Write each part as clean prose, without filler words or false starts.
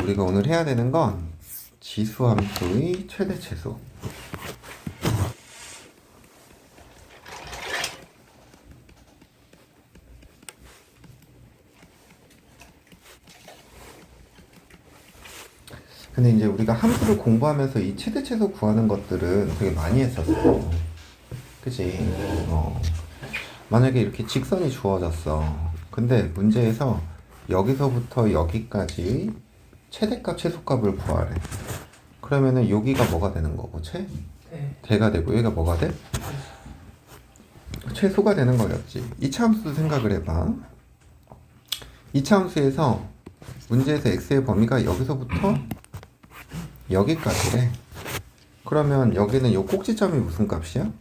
우리가 오늘 해야 되는 건 지수함수의 최대 최소. 근데 이제 우리가 함수를 공부하면서 이 최대 최소 구하는 것들은 되게 많이 했었어. 그치? 만약에 이렇게 직선이 주어졌어. 근데 문제에서 여기서부터 여기까지 최대값, 최소값을 구하래. 그러면은 여기가 뭐가 되는 거고, 대가 되고, 여기가 뭐가 돼? 최소가 되는 거였지. 이차 함수도 생각을 해봐. 이차 함수에서 문제에서 x의 범위가 여기서부터 여기까지래. 그러면 여기는 요 꼭지점이 무슨 값이야?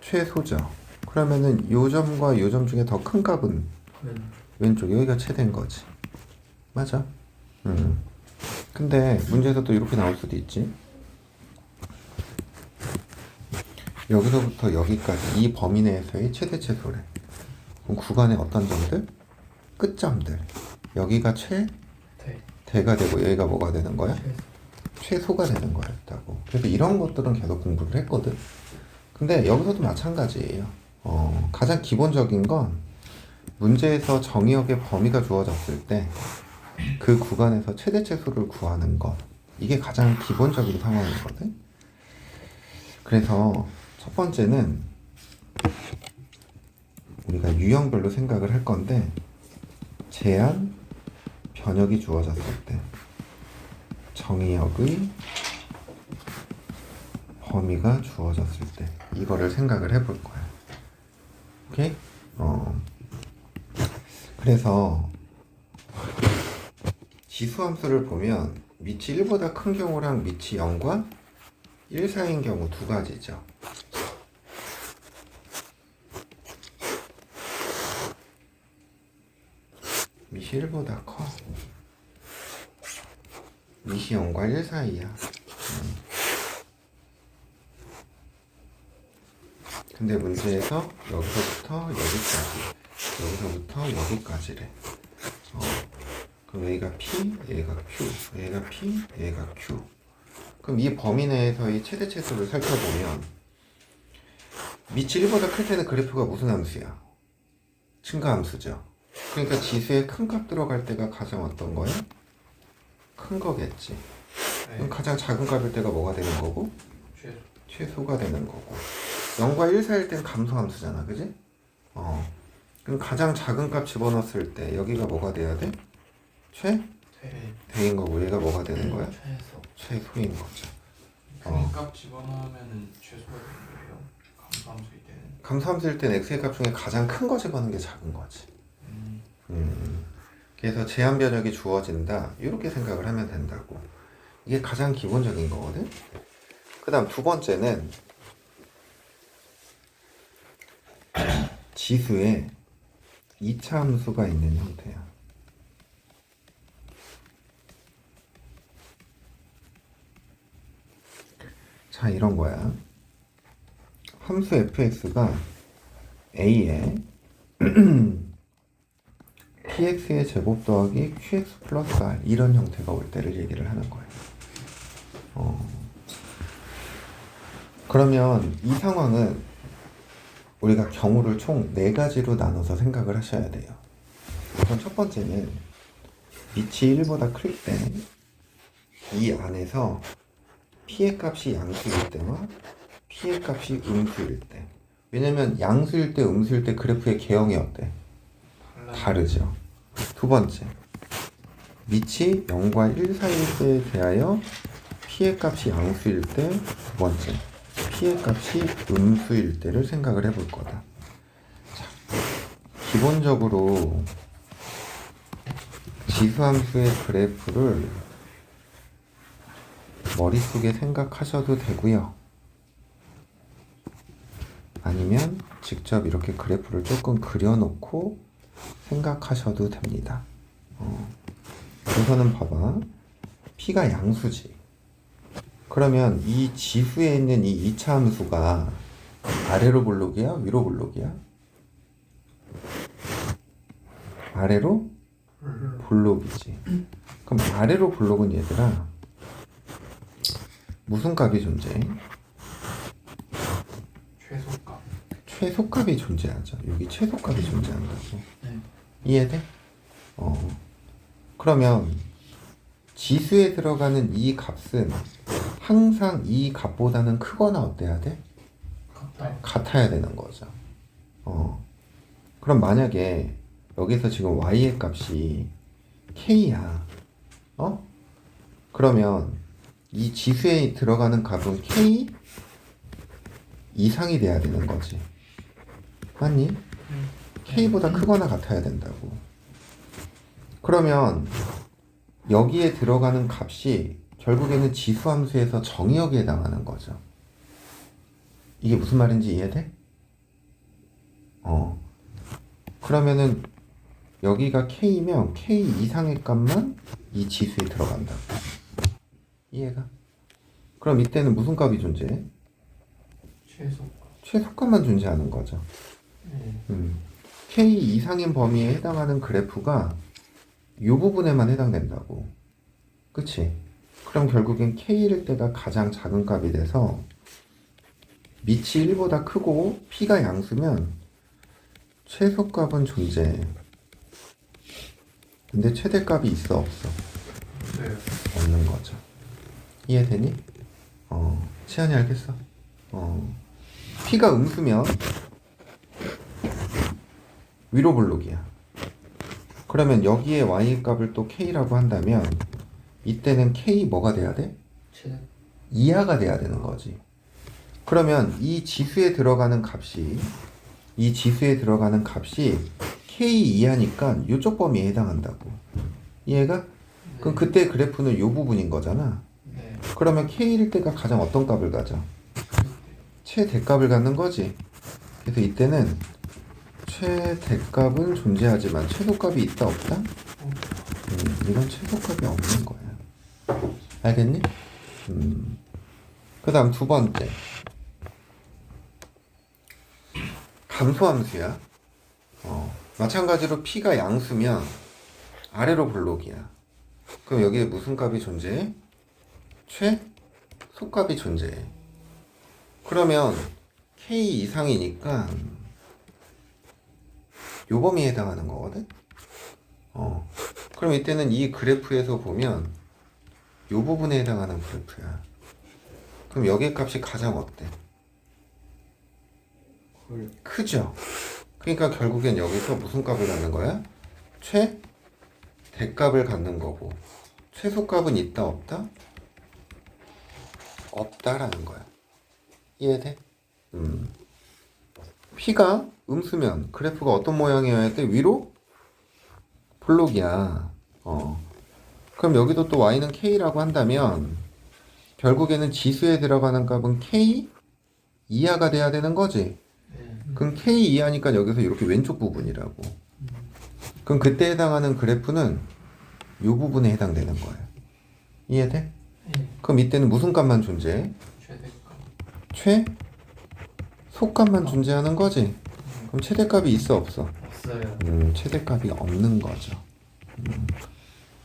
최소죠. 그러면은 요 점과 요 점 중에 더 큰 값은 왼쪽, 여기가 최대인 거지. 맞아? 근데 문제에서 또 이렇게 나올 수도 있지. 여기서부터 여기까지 이 범위 내에서의 최대 최소래. 그럼 구간의 어떤 점들? 끝점들. 여기가 대가 되고 여기가 뭐가 되는 거야? 최소가 되는 거였다고. 그래서 이런 것들은 계속 공부를 했거든. 근데 여기서도 마찬가지예요. 가장 기본적인 건 문제에서 정의역의 범위가 주어졌을 때 그 구간에서 최대 최소를 구하는 것. 이게 가장 기본적인 상황이거든. 그래서 첫 번째는 우리가 유형별로 생각을 할 건데 제한, 변역이 주어졌을 때 정의역의 범위가 주어졌을 때 이거를 생각을 해볼 거야. 오케이? 그래서 지수함수를 보면 밑이 1보다 큰 경우랑 밑이 0과 1 사이인 경우 두 가지죠. 밑이 1보다 커. 밑이 0과 1 사이야. 근데 문제에서 여기서부터 여기까지, 여기서부터 여기까지래. 그럼 여기가 P, 얘가 Q, 얘가 P, 얘가 Q. 그럼 이 범위 내에서의 최대 최소를 살펴보면 밑이 1보다 클 때는 그래프가 무슨 함수야? 증가함수죠. 그러니까 지수에 큰 값 들어갈 때가 가장 어떤 거야? 큰 거겠지. 그럼 가장 작은 값일 때가 뭐가 되는 거고? 최소가 되는 거고. 0과 1 사이일 때는 감소함수잖아, 그지? 그럼 가장 작은 값 집어넣었을 때 여기가 뭐가 돼야 돼? 대인 거고 얘가 뭐가 되는 거야? 최소인 거죠. 큰 값 집어넣으면 최소가 되는 거예요? 감소함수일 때는? 감소함수일 때는 x의 값 중에 가장 큰 거 집어넣는 게 작은 거지. 그래서 제한 변역이 주어진다. 이렇게 생각을 하면 된다고. 이게 가장 기본적인 거거든. 그 다음 두 번째는 지수에 2차 함수가 있는 형태야. 자, 이런 거야. 함수 fx가 a에 px의 제곱 더하기 qx 플러스 r 이런 형태가 올 때를 얘기를 하는 거예요. 그러면 이 상황은 우리가 경우를 총 4가지로 나눠서 생각을 하셔야 돼요. 우선 첫 번째는 밑이 1보다 클 때 이 안에서 p의 값이 양수일 때와 p의 값이 음수일 때. 왜냐면 양수일 때 음수일 때 그래프의 개형이 어때? 다르죠. 두 번째, 밑이 0과 1 사이일 때에 대하여 p의 값이 양수일 때. 두 번째, p의 값이 음수일 때를 생각을 해볼 거다. 자, 기본적으로 지수함수의 그래프를 머릿속에 생각하셔도 되고요. 아니면 직접 이렇게 그래프를 조금 그려놓고 생각하셔도 됩니다. 우선은 봐봐. P가 양수지. 그러면 이 지수에 있는 이 2차 함수가 아래로 볼록이야? 위로 볼록이야? 아래로 볼록이지. 그럼 아래로 블록은 얘들아 무슨 값이 존재해? 최소값. 최소값이 존재하죠. 여기 최소값이 존재한다고. 네. 이해돼? 그러면 지수에 들어가는 이 값은 항상 이 값보다는 크거나 어때야 돼? 같다. 같아야 되는 거죠. 그럼 만약에 여기서 지금 y의 값이 k야. 그러면 이 지수에 들어가는 값은 k 이상이 돼야 되는 거지. 맞니? k보다 크거나 같아야 된다고. 그러면 여기에 들어가는 값이 결국에는 지수함수에서 정의역에 해당하는 거죠. 이게 무슨 말인지 이해돼? 그러면은 여기가 k면 k 이상의 값만 이 지수에 들어간다. 이해가? 그럼 이때는 무슨 값이 존재해? 최소값. 최소값만 존재하는 거죠. 네. k 이상인 범위에 해당하는 그래프가 이 부분에만 해당된다고. 그치? 그럼 결국엔 k일 때가 가장 작은 값이 돼서 밑이 1보다 크고 p가 양수면 최소값은 존재해. 근데 최대값이 있어 없어? 네. 없는 거죠. 이해되니? 치안이 알겠어? p가 음수면 위로 블록이야. 그러면 여기에 y 값을 또 k라고 한다면 이때는 k 뭐가 돼야 돼? 최대. 이하가 돼야 되는 거지. 그러면 이 지수에 들어가는 값이 k 이하니까 이쪽 범위에 해당한다고. 이해가? 그럼 그때 그래프는 이 부분인 거잖아. 네. 그러면 k일 때가 가장 어떤 값을 가져? 최대값을 갖는 거지. 그래서 이때는 최대값은 존재하지만 최소값이 있다 없다? 이건 최소값이 없는 거야. 알겠니? 그 다음 두 번째 감소함수야. 마찬가지로 p가 양수면 아래로 블록이야. 그럼 여기에 무슨 값이 존재해? 최소값이 존재해. 그러면 k 이상이니까 요 범위에 해당하는 거거든? 그럼 이때는 이 그래프에서 보면 요 부분에 해당하는 그래프야. 그럼 여기의 값이 가장 어때? 크죠? 그러니까 결국엔 여기서 무슨 값을 갖는 거야? 최대값을 갖는 거고 최소값은 있다 없다? 없다라는 거야. 이해돼? p가 음수면 그래프가 어떤 모양이어야 돼? 위로 블록이야. 그럼 여기도 또 y는 k라고 한다면 결국에는 지수에 들어가는 값은 k 이하가 돼야 되는 거지. 그럼 k 이하니까 여기서 이렇게 왼쪽 부분이라고. 그럼 그때 해당하는 그래프는 이 부분에 해당되는 거야. 이해돼? 네. 그럼 이때는 무슨 값만 존재해? 최대값. 최소값만 존재하는 거지. 그럼 최대값이 있어 없어? 없어요. 최대값이 없는 거죠.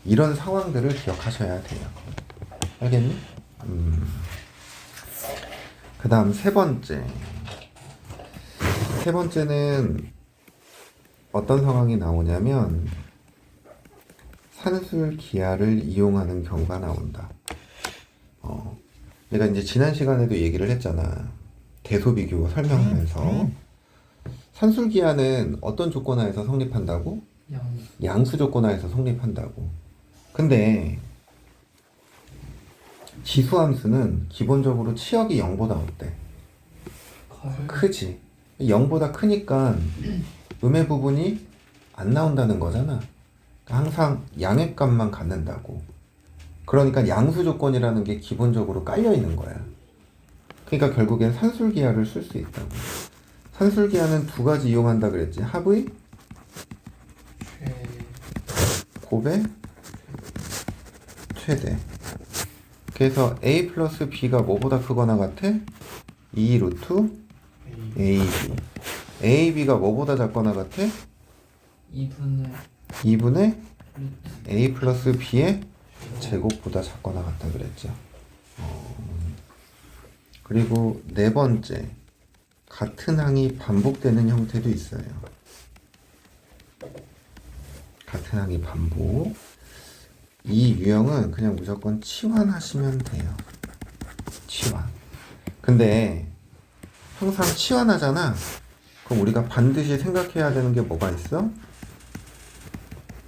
이런 상황들을 기억하셔야 돼요. 알겠니? 그 다음 세 번째는 어떤 상황이 나오냐면 산술 기하를 이용하는 경우가 나온다. 내가 이제 지난 시간에도 얘기를 했잖아. 대소비교 설명하면서 산술 기하는 어떤 조건 하에서 성립한다고? 양수 조건 하에서 성립한다고. 근데 지수함수는 기본적으로 치역이 0보다 어때? 크지. 0보다 크니까 음의 부분이 안 나온다는 거잖아. 항상 양의 값만 갖는다고. 그러니까 양수 조건이라는 게 기본적으로 깔려 있는 거야. 그러니까 결국엔 산술기하를 쓸 수 있다고. 산술기하는 두 가지 이용한다 그랬지. 합의, 곱의 최대. 그래서 a 플러스 b가 뭐보다 크거나 같아? 2 루트 ab. ab가 뭐보다 작거나 같아? 2분의 2분의 a 플러스 b의 제곱보다 작거나 같다 그랬죠. 그리고 네 번째, 같은 항이 반복되는 형태도 있어요. 같은 항이 반복. 이 유형은 그냥 무조건 치환하시면 돼요. 치환. 근데 항상 치환하잖아. 그럼 우리가 반드시 생각해야 되는 게 뭐가 있어?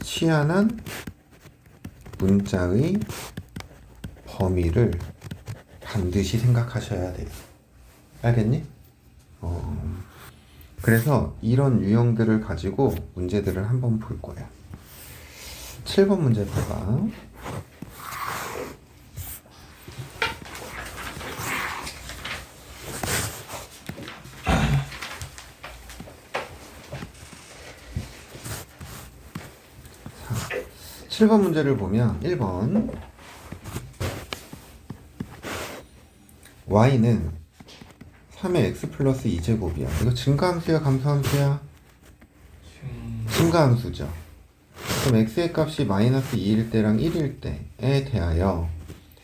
치환한 문자의 범위를 반드시 생각하셔야 돼요. 알겠니? 그래서 이런 유형들을 가지고 문제들을 한번 볼 거야. 7번 문제 봐봐. 자, 7번 문제를 보면 1번 y는 3의 x 플러스 2제곱이야. 이거 증가함수야 감소함수야? 증가함수죠. 그럼 x의 값이 마이너스 2일 때랑 1일 때에 대하여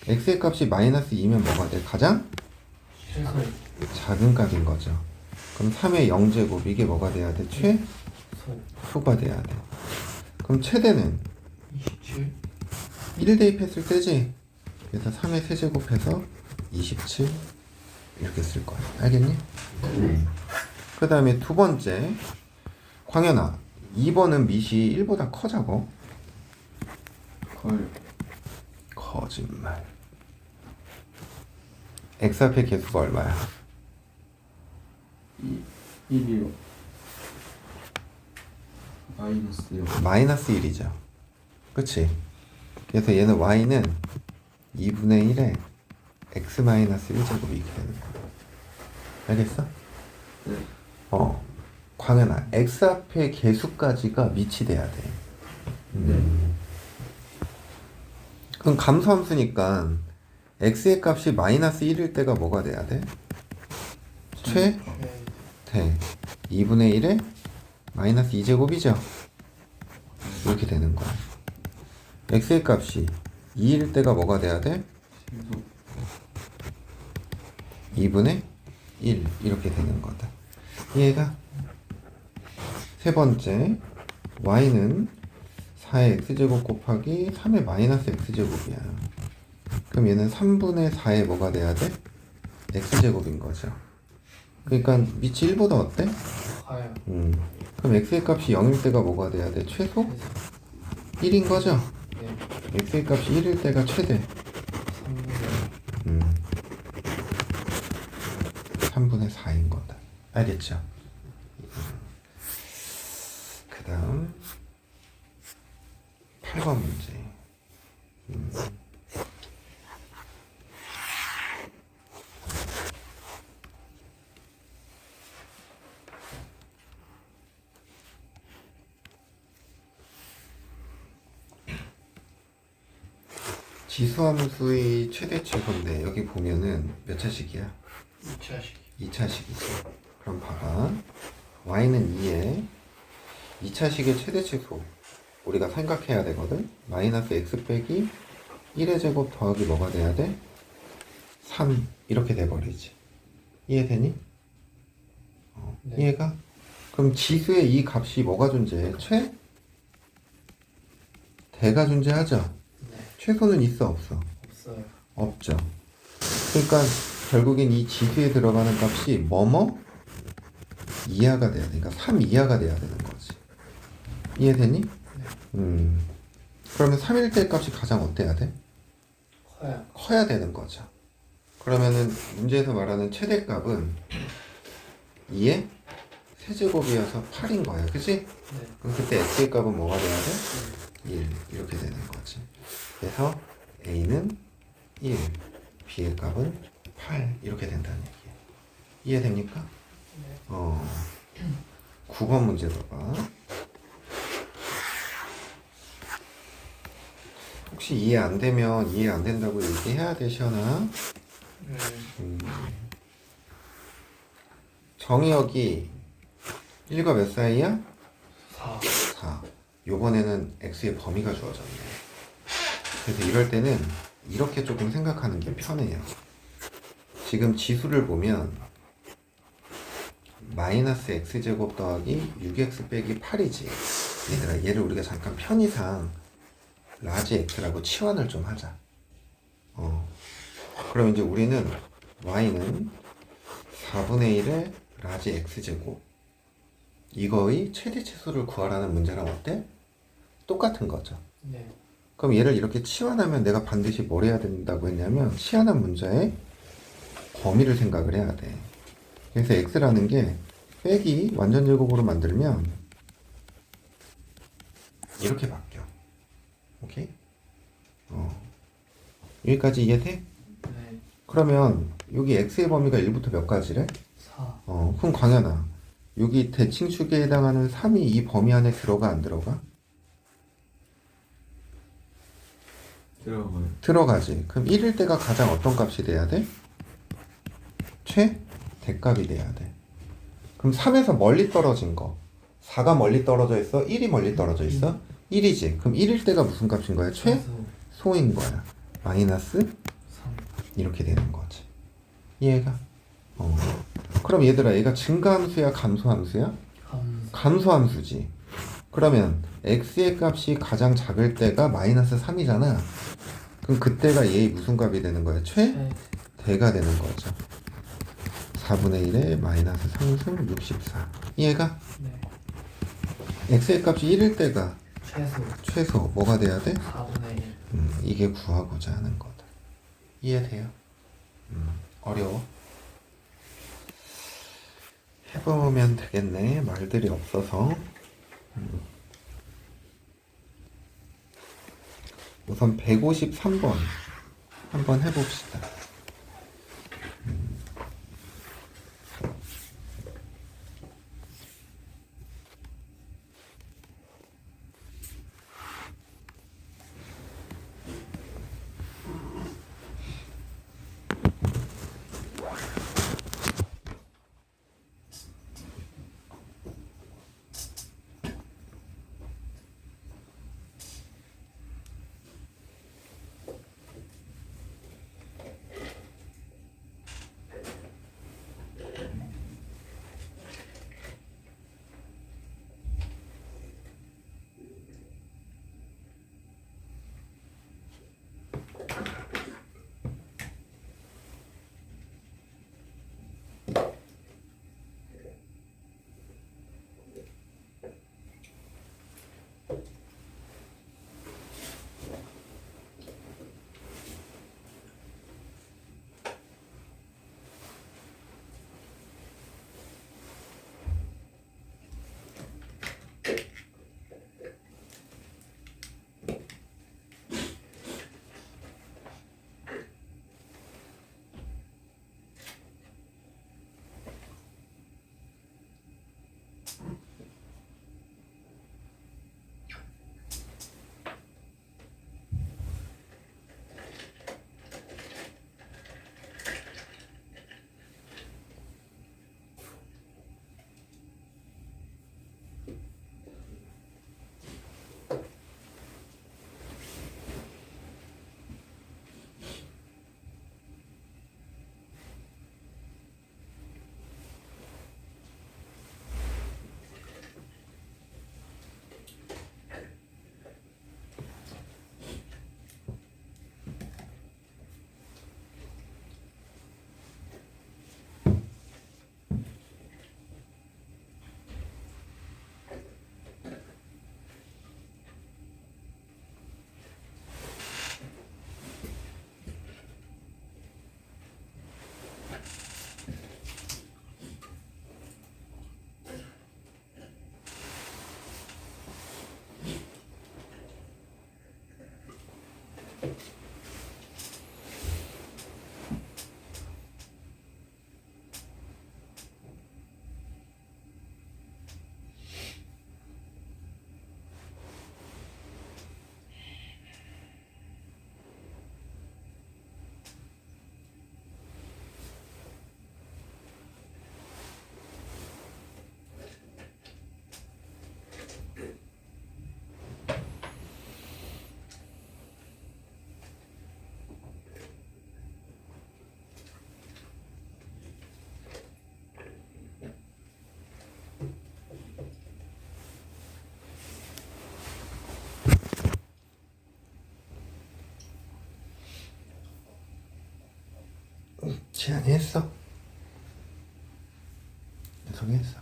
x의 값이 마이너스 2면 뭐가 돼? 가장 최소 작은 값인 거죠. 그럼 3의 0제곱 이게 뭐가 돼야 돼? 최소가 돼야 돼. 그럼 최대는 27 1 대입했을 때지. 그래서 3의 세제곱해서 27 이렇게 쓸 거야. 알겠니? 그 다음에 두 번째, 광현아 2번은 밑이 1보다 커자고. 걸 거짓말. x 앞의 개수가 얼마야? 1이요. 마이너스요. 마이너스 1이죠. 그치? 그래서 얘는 y는 2분의 1에 x 마이너스 1제곱이 이렇게 되는 거야. 알겠어? 네. 광현아 x 앞의 개수까지가 밑이 돼야 돼. 그럼 감소함수니까 x의 값이 마이너스 1일 때가 뭐가 돼야 돼? 최대 2분의 1에 마이너스 2제곱이죠. 이렇게 되는 거야. x의 값이 2일 때가 뭐가 돼야 돼? 2분의 1 이렇게 되는 거다. 이해가? 세 번째, y는 4의 x제곱 곱하기 3의 마이너스 x제곱이야. 그럼 얘는 3분의 4의 뭐가 돼야 돼? x제곱인 거죠. 그러니까 밑이 1보다 어때? 가요 그럼 x의 값이 0일 때가 뭐가 돼야 돼? 최소? 1인 거죠? 네 x의 값이 1일 때가 최대. 3분의 4인 거다. 알겠죠? 그 다음 8번 문제. 지수함수의 최대치건데 여기 보면은 몇 차식이야? 2차식 2차식이지. 그럼 봐봐. y는 2에 2차식의 최대치수 우리가 생각해야 되거든. 마이너스 x 빼기 1의 제곱 더하기 뭐가 돼야 돼? 3 이렇게 돼버리지. 이해되니? 네. 이해가? 그럼 지수의 이 값이 뭐가 존재해? 대가 존재하죠? 네 최소는 있어 없어? 없어요 없죠. 그러니까 결국엔 이 지수에 들어가는 값이 뭐뭐 이하가 돼야 돼. 그러니까 3 이하가 돼야 되는 거지. 이해되니? 그러면 3일 때 값이 가장 어때야 돼? 커요 커야 되는 거죠. 그러면은 문제에서 말하는 최대값은 2의 세제곱이어서 8인 거야. 그치? 네 그럼 그때 x의 값은 뭐가 돼야 돼? 1 이렇게 되는 거지. 그래서 a는 1, b의 값은 8 이렇게 된다는 얘기야. 이해됩니까? 네. 9번 문제 봐봐. 혹시 이해 안 되면 이해 안 된다고 얘기해야 되시나? 정의역이 1과 몇 사이야? 4 4. 요번에는 x의 범위가 주어졌네. 그래서 이럴 때는 이렇게 조금 생각하는 게 편해요. 지금 지수를 보면 마이너스 x제곱 더하기 6x 빼기 8이지. 얘들아, 얘를 우리가 잠깐 편의상 라지 x라고 치환을 좀 하자. 그럼 이제 우리는 y는 4분의 1의 라지 x제곱, 이거의 최대치수를 구하라는 문제랑 어때? 똑같은 거죠. 네. 그럼 얘를 이렇게 치환하면 내가 반드시 뭘 해야 된다고 했냐면, 치환한 문자의 범위를 생각을 해야 돼. 그래서 x라는 게 빼기 완전 제곱으로 만들면 이렇게 바뀌어. 오케이? 여기까지 이해돼? 네. 그러면 여기 x의 범위가 1부터 몇 가지래? 4. 그럼 광현아, 여기 대칭축에 해당하는 3이 이 범위 안에 들어가 안 들어가? 들어가요. 들어가지. 그럼 1일 때가 가장 어떤 값이 돼야 돼? 최대값이 돼야 돼. 그럼 3에서 멀리 떨어진 거, 4가 멀리 떨어져 있어? 1이 멀리 떨어져 있어? 1이지. 그럼 1일 때가 무슨 값인 거야? 최소인 거야. 마이너스 3. 이렇게 되는 거지. 이해가? 그럼 얘들아, 얘가 증가함수야, 감소함수야? 감소함수지. 그러면 x의 값이 가장 작을 때가 마이너스 3이잖아. 그럼 그때가 얘의 무슨 값이 되는 거야? 최대가 되는 거죠. 4분의 1에 마이너스 3승 64. 이해가? 네. x의 값이 1일 때가 최소 뭐가 돼야 돼? 4분의 1. 이게 구하고자 하는 거다. 이해돼요? 어려워? 해보면 되겠네. 말들이 없어서. 우선 153번 한번 해봅시다. 지안이 했어? 녀석이 했어.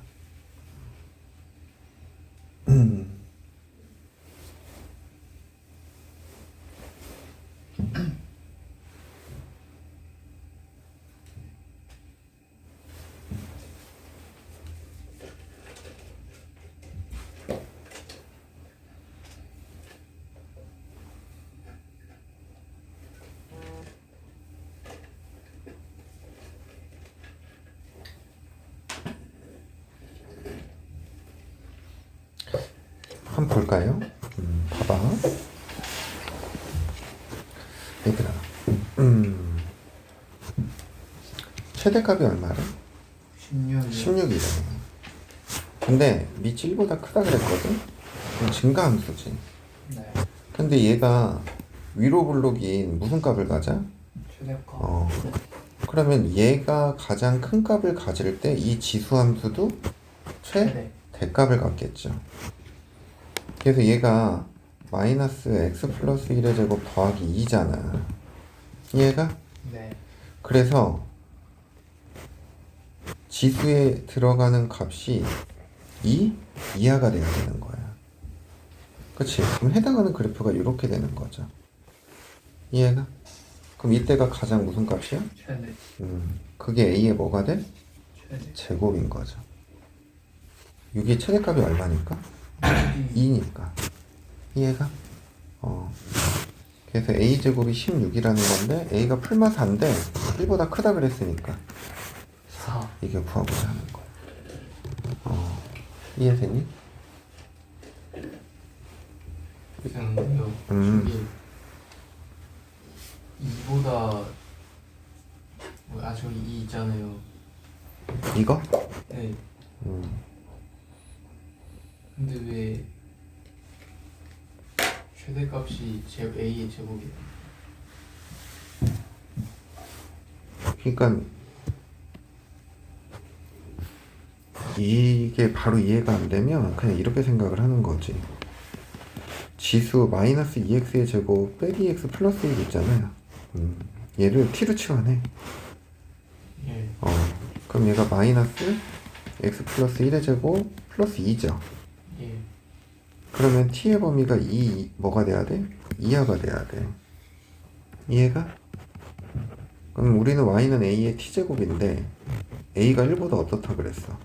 한번 볼까요? 봐봐. 얘들아, 최대값이 얼마래? 16이요. 16이래. 근데 밑이 1보다 크다 그랬거든? 그럼 증가함수지. 네. 근데 얘가 위로 블록인 무슨 값을 가져? 최대값. 그러면 얘가 가장 큰 값을 가질 때 이 지수함수도 최대값을 갖겠죠. 그래서 얘가 마이너스 x 플러스 1의 제곱 더하기 2잖아. 얘가? 네. 그래서 지수에 들어가는 값이 2 이하가 돼야 되는 거야. 그치? 그럼 해당하는 그래프가 이렇게 되는 거죠. 이해가? 그럼 이때가 가장 무슨 값이야? 최대. 그게 a의 뭐가 돼? 최대. 제곱인 거죠. 이게 최대값이 얼마니까? 2니까. 이해가? 그래서 a제곱이 16이라는 건데 a가 풀마 4인데 1보다 크다 그랬으니까 4. 이게 구하고자 하는 거야. 이해됐니? 그런데요. 음. 저기 2보다 저기 2 있잖아요. 이거? 네. 음. 근데 왜 최대값이 a의 제곱이에요? 그러니까 이게 바로 이해가 안 되면 그냥 이렇게 생각을 하는 거지. 지수 마이너스 2x의 제곱 빼기 x 플러스 1 있잖아요. 얘를 t로 치환해. 예. 그럼 얘가 마이너스 x 플러스 1의 제곱 플러스 2죠. 예. 그러면 t의 범위가 2 뭐가 돼야 돼? 이하가 돼야 돼. 이해가? 그럼 우리는 y는 a의 t제곱인데 a가 1보다 어떻다 그랬어?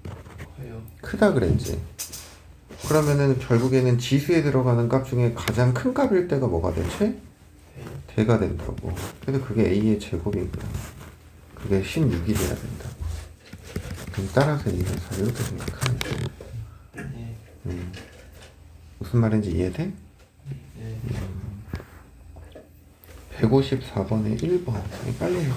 커요. 크다 그랬지. 그러면은 결국에는 지수에 들어가는 값 중에 가장 큰 값일 때가 뭐가 돼? 네. 대가 된다고. 그래서 그게 a의 제곱인 거야. 그게 16이 돼야 된다고. 그럼 따라서 이래서 이렇게 생각하는 거야. 네. 무슨 말인지 이해돼? 네. 154번에 1번. 빨리 해.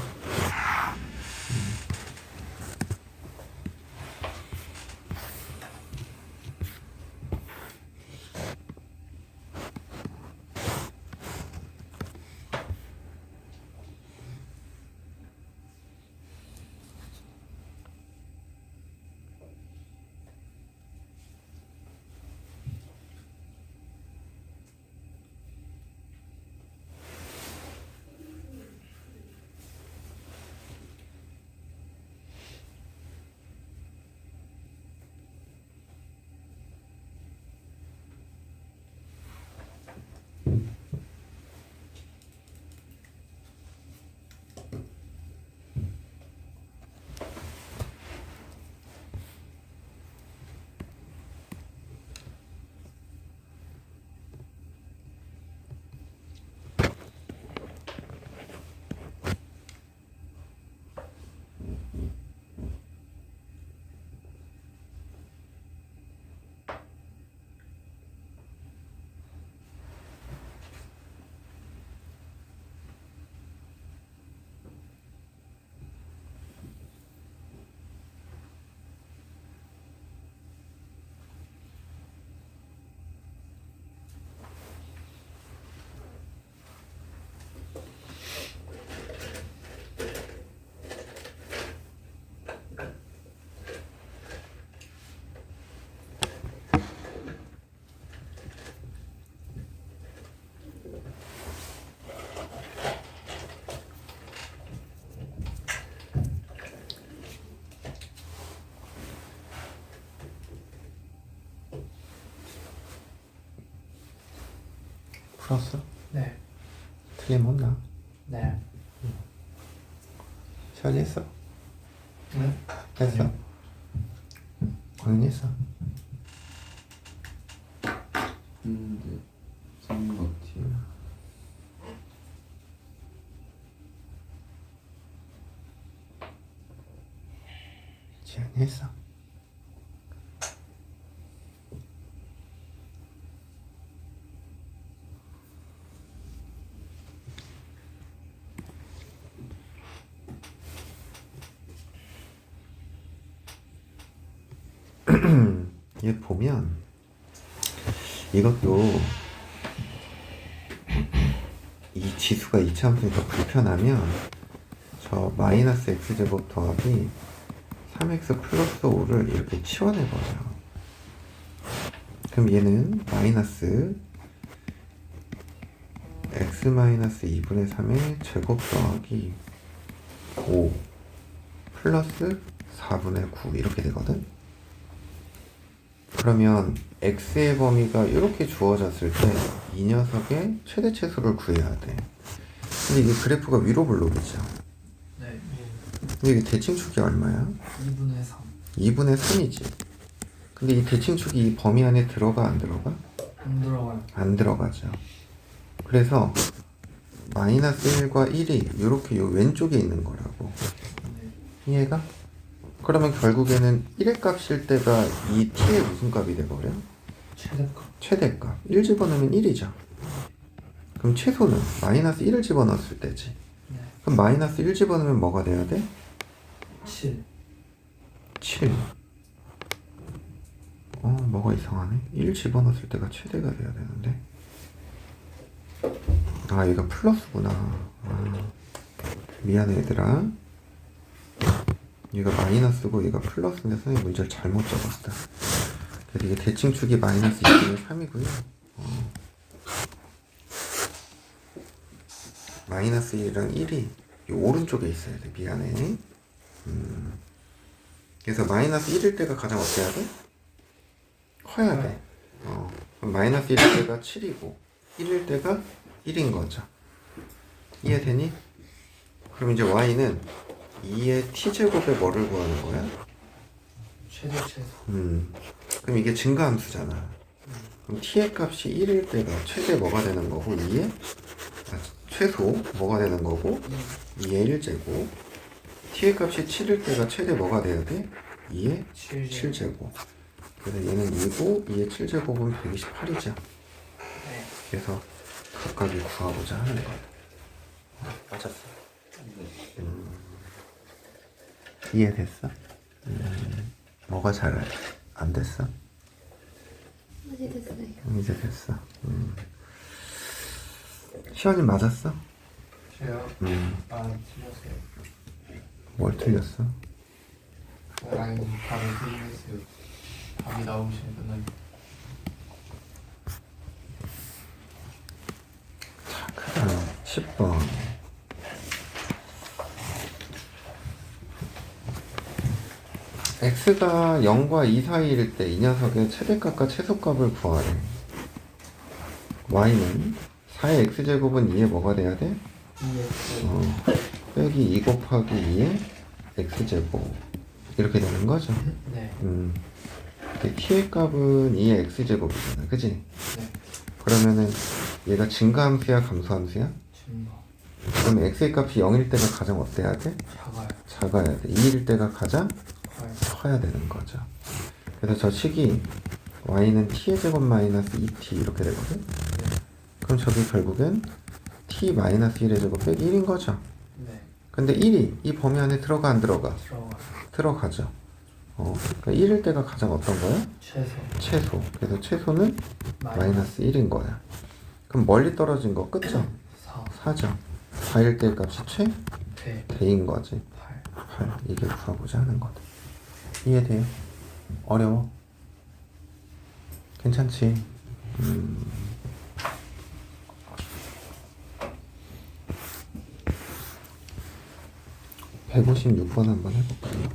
풀었어? 네. 틀리면 혼나. 네. 시원이 했어? 네. 했어? 당연히 했어. 근데 삼각형 시원이 했어. 얘 보면 이것도 이 지수가 이차함수니까 불편하면 저 마이너스 x제곱 더하기 3x 플러스 5를 이렇게 치워내버려요. 그럼 얘는 마이너스 x 마이너스 2분의 3의 제곱 더하기 5 플러스 4분의 9 이렇게 되거든. 그러면 x의 범위가 이렇게 주어졌을 때 이 녀석의 최대치수를 구해야 돼. 근데 이게 그래프가 위로 블록이죠. 네. 근데 이게 대칭축이 얼마야? 2분의 3. 2분의 3이지. 근데 이 대칭축이 이 범위 안에 들어가 안 들어가? 안 들어가요. 안 들어가죠. 그래서 마이너스 1과 1이 이렇게 요 왼쪽에 있는 거라고. 네. 이해가? 그러면 결국에는 1의 값일 때가 이 t의 무슨 값이 돼버려? 최대값. 최대값. 1 집어넣으면 1이죠. 그럼 최소는 마이너스 1을 집어넣었을 때지. 네. 그럼 마이너스 1 집어넣으면 뭐가 돼야 돼? 7. 7. 뭐가 이상하네. 1 집어넣었을 때가 최대가 돼야 되는데. 아, 얘가 플러스구나. 미안해, 얘들아. 얘가 마이너스고 얘가 플러스인데 선생님 문제를 잘못 적었다. 그래서 이게 대칭축이 마이너스 2분의 3이고요. 마이너스 1이랑 1이 이 오른쪽에 있어야 돼. 미안해. 그래서 마이너스 1일 때가 가장 어때야 돼? 커야 돼. 그럼 마이너스 1일 때가 7이고 1일 때가 1인 거죠. 이해되니? 그럼 이제 y는 2의 t제곱에 뭐를 구하는 거야? 최소. 그럼 이게 증가함수잖아. 그럼 t의 값이 1일 때가 최대 뭐가 되는 거고 2의 최소 뭐가 되는 거고 2의 1제곱. t의 값이 7일 때가 최대 뭐가 돼야 돼? 2의 7제곱. 그래서 얘는 2고 2의 7제곱은 128이죠. 네. 그래서 각각이 구하고자 하는 거야. 맞았어. 이해됐어? 뭐가 잘 안 됐어? 이제 됐어요. 이제 됐어. 시원이 맞았어? 제가 틀렸어요. 뭘 틀렸어? 라인 바로 틀렸어요. 답이 나오시면 끝나요. 자, 그다음 10번. x가 0과 2 사이일 때 이 녀석의 최대값과 최소값을 구하래. y는 4의 x제곱은 2의 뭐가 돼야 돼? 2x. 빼기 2 곱하기 2의 x제곱 이렇게 되는 거죠. 네. t의 값은 2의 x제곱이잖아, 그지? 네. 그러면은 얘가 증가함수야 감소함수야? 증가. 그럼 x의 값이 0일 때가 가장 어때야 돼? 작아요. 작아야 돼. 2일 때가 가장 커요. 커야 되는 거죠. 그래서 저 식이 y는 t의 제곱 마이너스 2t 이렇게 되거든. 그럼 저기 결국엔 t 마이너스 1의 제곱 빼기 1인 거죠. 네. 근데 1이 이 범위 안에 들어가 안 들어가? 들어가요. 들어가죠. 그러니까 1일 때가 가장 어떤 거야? 최소. 최소. 그래서 최소는 마이너스 1인 거야. 그럼 멀리 떨어진 거 끝죠? 4. 4죠. 4일 때 값이 대. 대인 거지. 8. 8. 이게 구하고자 하는 거다. 이해돼요? 어려워? 괜찮지? 156번 한번 해볼까요?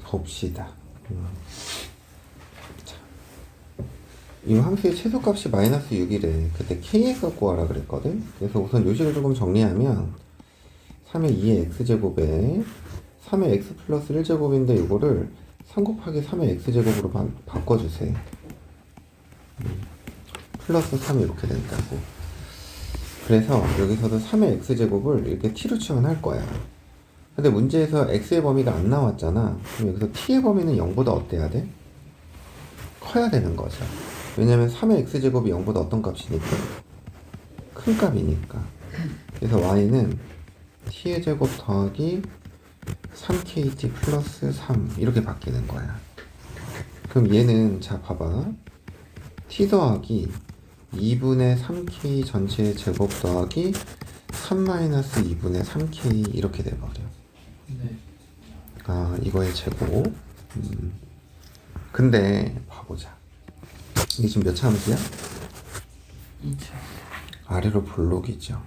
봅시다. 자, 이 함수의 최소값이 마이너스 6이래. 그때 kx 갖고 와라 그랬거든. 그래서 우선 요식을 조금 정리하면 3의 2의 x제곱에 3의 x 플러스 1제곱인데 이거를 3 곱하기 3의 x제곱으로 바꿔주세요. 플러스 3이 이렇게 된다고. 그래서 여기서도 3의 x제곱을 이렇게 t로 치환할 거야. 근데 문제에서 x의 범위가 안 나왔잖아. 그럼 여기서 t의 범위는 0보다 어때야 돼? 커야 되는 거죠. 왜냐면 3의 x제곱이 0보다 어떤 값이니까? 큰 값이니까. 그래서 y는 t의 제곱 더하기 3kt 플러스 3 이렇게 바뀌는 거야. 그럼 얘는 자 봐봐. t 더하기 2분의 3k 전체의 제곱 더하기 3-2분의 3k 이렇게 돼버려. 네. 아 이거의 제곱. 근데 봐보자. 이게 지금 몇 차 함수야? 2차. 아래로 볼록이죠.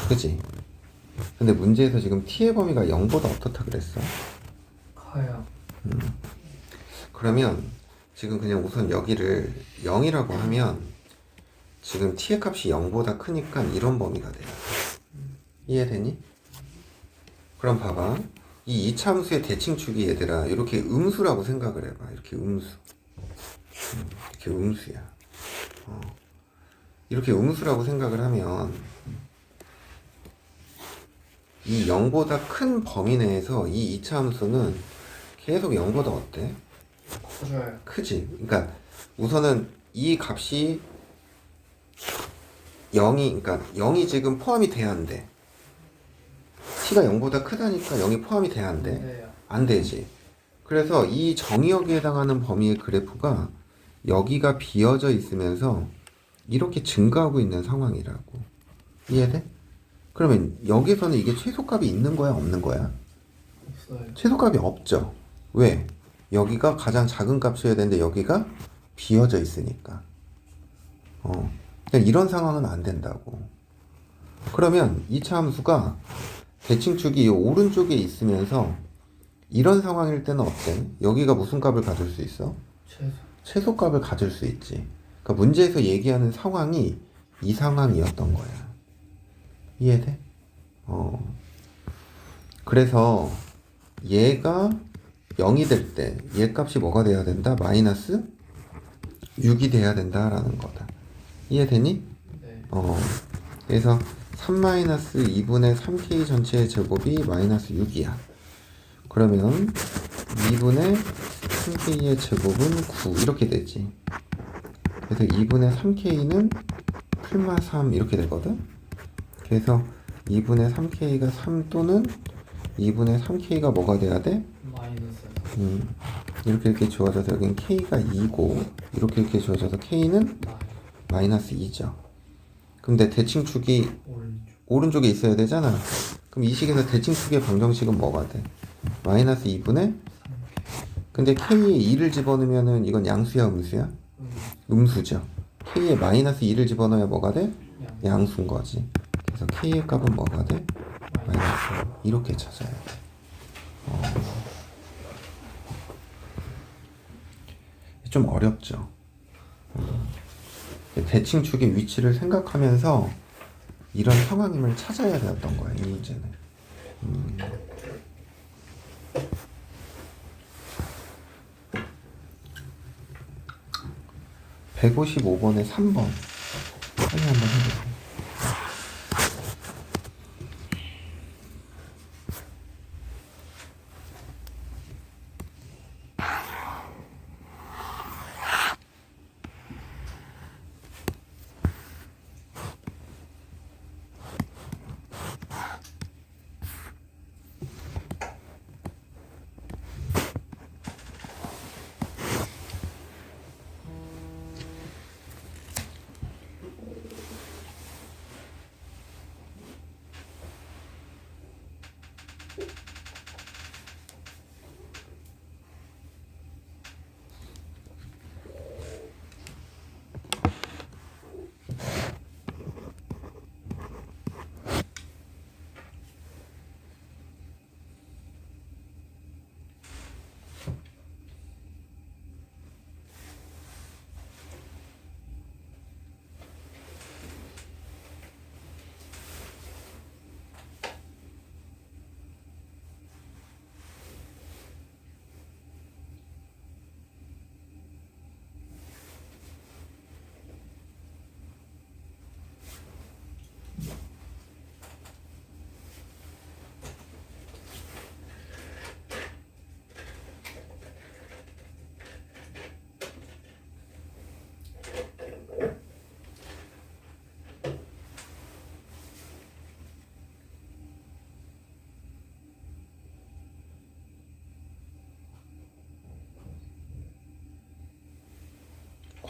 그치? 근데 문제에서 지금 t의 범위가 0보다 어떻다 그랬어? 커요. 그러면 지금 그냥 우선 여기를 0이라고 하면 지금 t의 값이 0보다 크니까 이런 범위가 돼요. 이해되니? 그럼 봐봐. 이 2차 함수의 대칭축이 얘들아 이렇게 음수라고 생각을 해봐. 이렇게 음수. 이렇게 음수야. 이렇게 음수라고 생각을 하면 이 0보다 큰 범위 내에서 이 2차 함수는 계속 0보다 어때? 커져요. 크지. 그러니까 우선은 이 값이 0이 그러니까 0이 지금 포함이 돼야 안 돼. t가 0보다 크다니까 0이 포함이 돼야 안 돼. 네. 안 되지. 그래서 이 정의역에 해당하는 범위의 그래프가 여기가 비어져 있으면서 이렇게 증가하고 있는 상황이라고. 이해돼? 그러면 여기서는 이게 최소값이 있는 거야, 없는 거야? 없어요. 최소값이 없죠. 왜? 여기가 가장 작은 값이어야 되는데 여기가 비어져 있으니까. 그냥 이런 상황은 안 된다고. 그러면 2차 함수가 대칭축이 이 오른쪽에 있으면서 이런 상황일 때는 어때? 여기가 무슨 값을 가질 수 있어? 최소. 최소값을 가질 수 있지. 그러니까 문제에서 얘기하는 상황이 이 상황이었던 거야. 이해돼? 그래서 얘가 0이 될 때 얘 값이 뭐가 돼야 된다? 마이너스 6이 돼야 된다라는 거다. 이해되니? 네. 그래서 3-2분의 3k 전체의 제곱이 마이너스 6이야. 그러면 2분의 3k의 제곱은 9 이렇게 되지. 그래서 2분의 3k는 풀마 3 이렇게 되거든. 그래서 2분의 3k가 3 또는 2분의 3k가 뭐가 돼야 돼? 마이너스. 이렇게 주어져서 여기는 k가 2고 이렇게 주어져서 k는 마이너스. 마이너스 2죠. 근데 대칭축이 오른쪽. 오른쪽에 있어야 되잖아. 그럼 이 식에서 대칭축의 방정식은 뭐가 돼? 마이너스 2분의 근데 k에 2를 집어넣으면은 이건 양수야 음수야? 음수죠. k에 마이너스 2를 집어넣어야 뭐가 돼? 양수인 거지. 그래서 k의 값은 뭐가 돼? 마이너스 2. 이렇게 찾아야 돼. 좀 어렵죠. 대칭축의 위치를 생각하면서 이런 상황임을 찾아야 되었던 거야, 이 문제는. 155번에 3번 확인 한번 해보세요.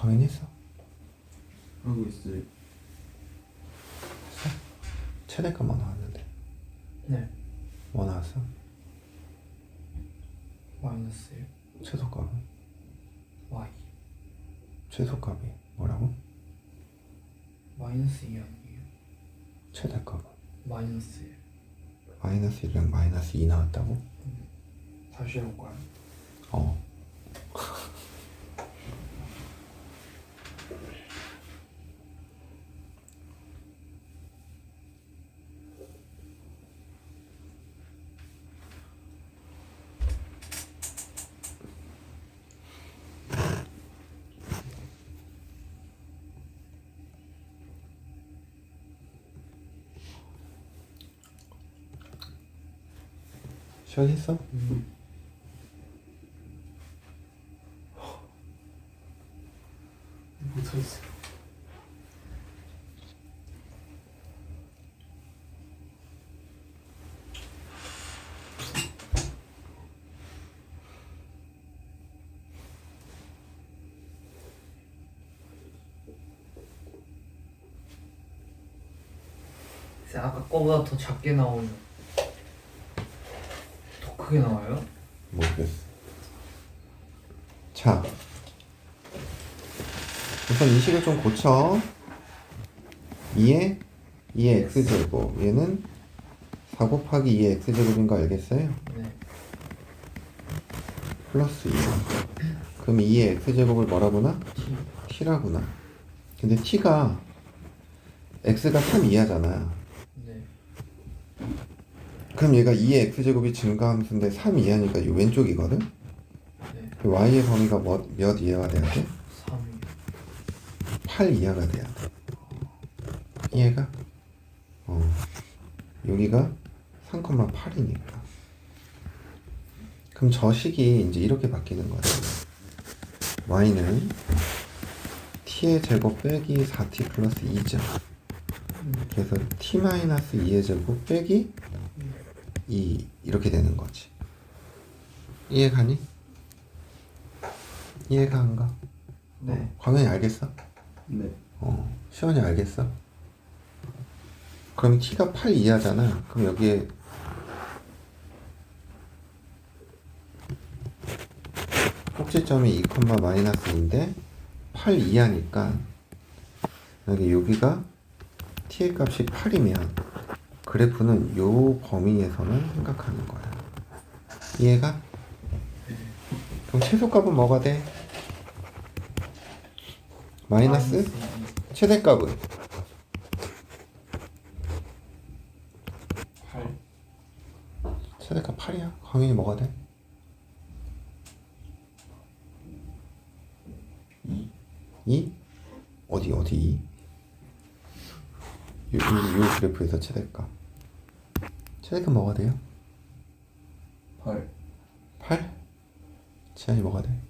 당연히 했어. 하고 있어요. 최대값 뭐 나왔는데? 네. 뭐 나왔어? 마이너스 1 최소값은? y 최소값이 뭐라고? 마이너스 2 아니에요? 최대값은? 마이너스 1 마이너스 1이랑 마이너스 2 나왔다고? 다시 해볼까요? 어. 시원했어? 못하겠어. 아까 거보다 더 작게 나오면 더 크게 나와요? 모르겠어. 자, 우선 이 식을 좀 고쳐. 2의 x제곱. 얘는 4 곱하기 2의 x제곱인 거 알겠어요? 네. 플러스 2. 그럼 2의 x제곱을 뭐라구나? t라구나. 근데 t가 x가 3 이하잖아. 네. 그럼 얘가 2의 x제곱이 증가함수인데 3 이하니까 이 왼쪽이거든? 네. 그 y의 범위가 몇 이하가 돼야 돼? 3이 8 이하가 돼야 돼. 이해가? 여기가 3,8이니까. 그럼 저 식이 이제 이렇게 바뀌는 거야. y는 t의 제곱 빼기 4t 플러스 2죠. 그래서 t-2의 제곱 빼기 2 이렇게 되는 거지. 이해가니? 이해가 안 가? 네. 광현이 알겠어? 네. 시원이 알겠어? 그럼 t가 8 이하잖아. 그럼 여기에 꼭지점이 2, 마이너스인데 8 이하니까 여기가 t의 값이 8이면 그래프는 요 범위에서만 생각하는 거야. 이해가? 그럼 최소값은 뭐가 돼? 마이너스? 최대값은? 8 최대값 8이야. 광현이 뭐가 돼? 2? 어디 2? 요 그래프에서 최대값 뭐가 돼요? 8. 8? 지한이 뭐가 돼?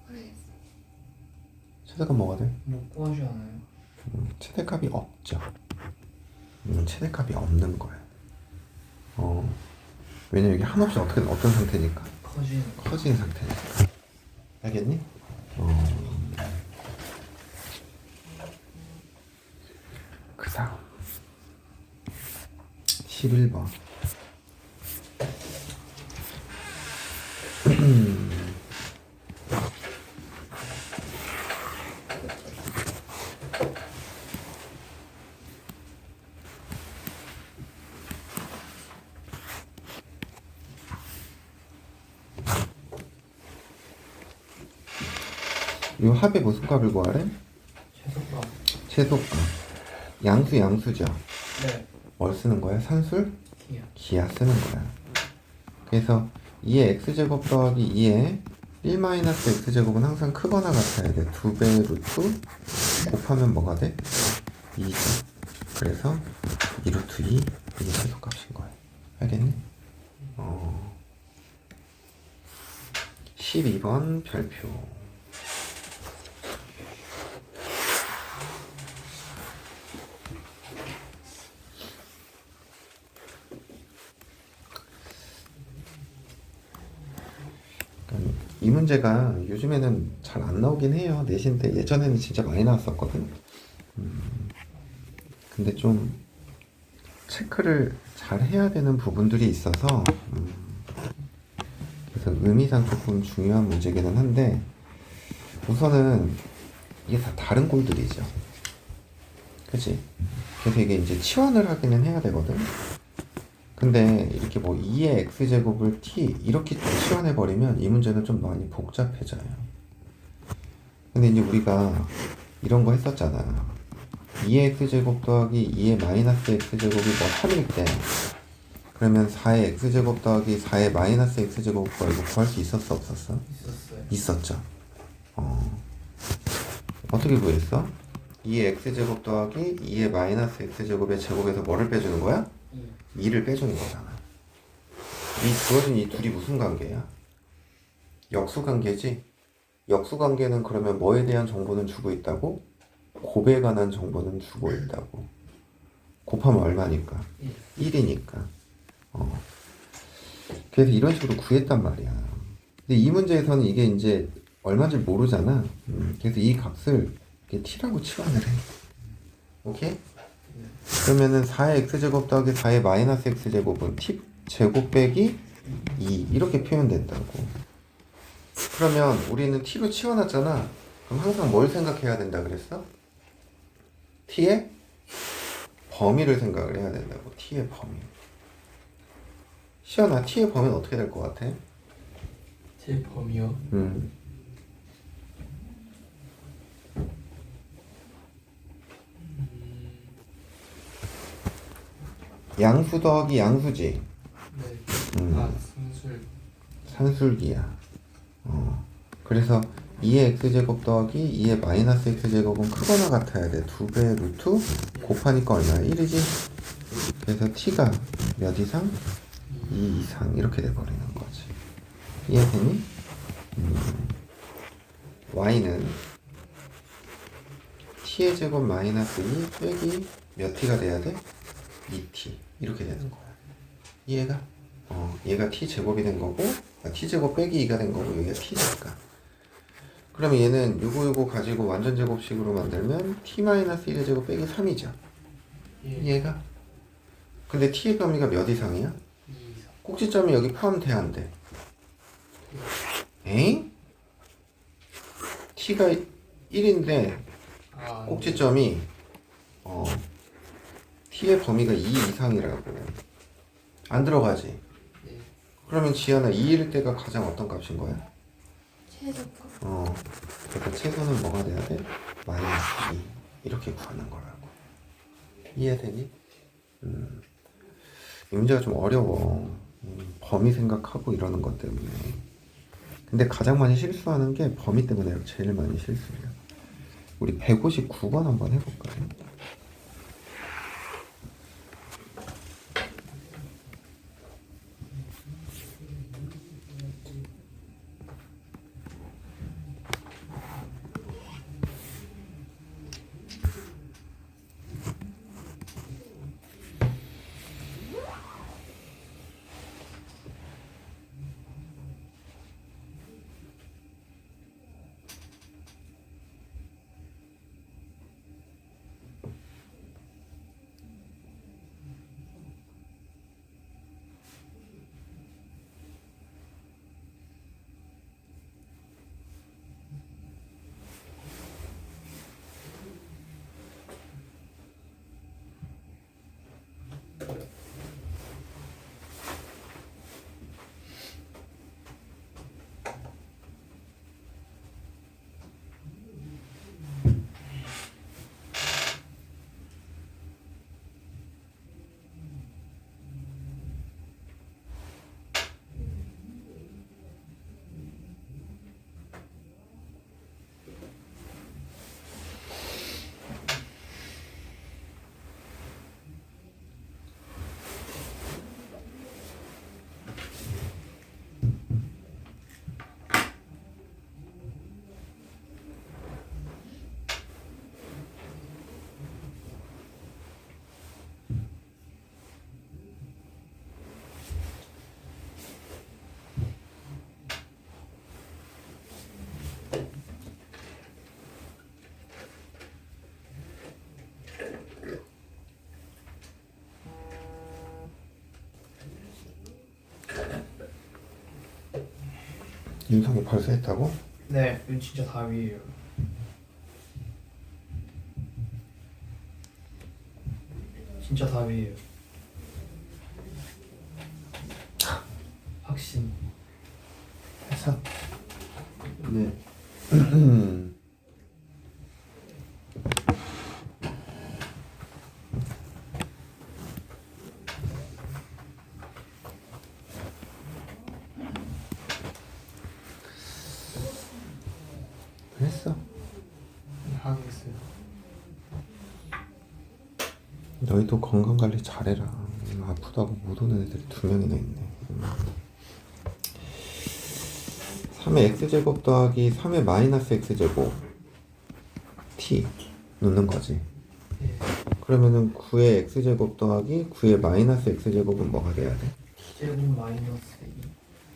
모르겠어. 최대값 뭐가 돼? 못 구하지 않아요? 최대값이 없죠. 최대값이 없는 거야. 왜냐면 이게 한없이 어떤 상태니까? 커지는 거. 커진 상태니까. 알겠니? 그 다음 11번 이 합의 무슨 값을 구하래? 최소값. 최소값. 양수죠. 네. 뭘 쓰는 거야? 산술? 기야. 기하 쓰는 거야. 그래서 2의 x제곱 더하기 2의 1-x제곱은 항상 크거나 같아야 돼. 2배 루트 곱하면 뭐가 돼? 2죠. 그래서 2 루트 2 이게 최소값인 거야. 알겠니? 12번 별표. 이 문제가 요즘에는 잘 안 나오긴 해요. 내신 때 예전에는 진짜 많이 나왔었거든. 근데 좀 체크를 잘 해야 되는 부분들이 있어서 그래서 의미상 조금 중요한 문제기는 한데 우선은 이게 다 다른 꼴들이죠. 그치? 그래서 이게 이제 치환을 하기는 해야 되거든. 근데 이렇게 뭐 2의 x제곱을 t 이렇게 치환해버리면 이 문제는 좀 많이 복잡해져요. 근데 이제 우리가 이런 거 했었잖아. 2의 x제곱 더하기 2의 마이너스 x제곱이 뭐 3일 때 그러면 4의 x제곱 더하기 4의 마이너스 x제곱 이거 구할 수 있었어 없었어? 있었어요. 있었죠. 어떻게 구했어? 2의 x제곱 더하기 2의 마이너스 x제곱의 제곱에서 뭐를 빼주는 거야? 2를 빼주는 거잖아. 이 주어진 이 둘이 무슨 관계야? 역수관계지? 역수관계는 그러면 뭐에 대한 정보는 주고 있다고? 곱에 관한 정보는 주고 있다고. 곱하면 얼마니까? 1이니까. 그래서 이런 식으로 구했단 말이야. 근데 이 문제에서는 이게 이제 얼마인지 모르잖아. 그래서 이 값을 t라고 치환을 해. 오케이? 그러면은 4의 x제곱 더하기 4의 마이너스 x제곱은 t 제곱 빼기 2 이렇게 표현된다고. 그러면 우리는 t로 치워놨잖아. 그럼 항상 뭘 생각해야 된다 그랬어? t의 범위를 생각을 해야 된다고. t의 범위. 시연아, t의 범위는 어떻게 될 것 같아? 제 범위요. 양수 더하기 양수지. 네. 아 산술. 산술기야. 그래서 2의 x제곱 더하기 2의 마이너스 x제곱은 크거나 같아야 돼. 2배 루트 곱하니까 얼마야? 1이지? 그래서 t가 몇 이상? 2 이상 이렇게 돼버리는 거지. 이해되니? y는 t의 제곱 마이너스 2 빼기 몇 t가 돼야 돼? 2t 이렇게 되는 거야. 이해가? 얘가 t 제곱이 된 거고 t 제곱 빼기 2가 된 거고 여기가 t니까. 그러면 얘는 요거 가지고 완전 제곱식으로 만들면 t-1의 제곱 빼기 3이죠. 예. 이해가? 근데 t의 범위가 몇 이상이야? 2 이상. 꼭지점이 여기 포함돼야 안 돼? 에잉? t가 1인데 아 꼭지점이 t의 범위가 2 이상이라고. 안 들어가지? 네. 그러면 지연아 2일 때가 가장 어떤 값인 거야? 최소값. 그러니까 최소는 뭐가 돼야 돼? 마이너스 2 이렇게 구하는 거라고. 이해되니? 이 문제가 좀 어려워. 범위 생각하고 이러는 것 때문에. 근데 가장 많이 실수하는 게 범위 때문에 제일 많이 실수해요. 우리 159번 한번 해볼까요? 윤성이 벌써 했다고? 네, 이건 진짜 답이에요. 진짜 답이에요. 확신. 했어? 네. 했어. 하겠어요. 너희도 건강관리 잘해라. 아프다고 못 오는 애들이 2명이나 있네. 3의 x제곱 더하기 3의 마이너스 x제곱 t 넣는 거지. 네. 그러면은 9의 x제곱 더하기 9의 마이너스 x제곱은 뭐가 돼야 돼? T제곱 마이너스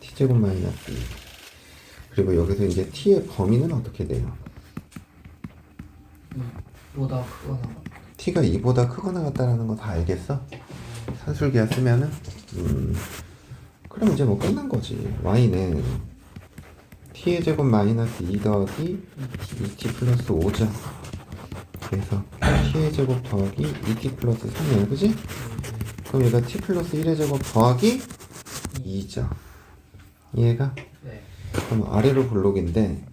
2. t제곱 마이너스 2. 그리고 여기서 이제 t의 범위는 어떻게 돼요? 2보다 크거나 t가 2보다 크거나 같다라는 거 다 알겠어? 산술기하 쓰면은 그럼 이제 뭐 끝난 거지. y는 t의 제곱 마이너스 2 더하기 2t 플러스 5죠. 그래서 t의 제곱 더하기 2t 플러스 3이야, 그지? 그럼 얘가 t 플러스 1의 제곱 더하기 2죠. 이해가? 네. 그럼 아래로 블록인데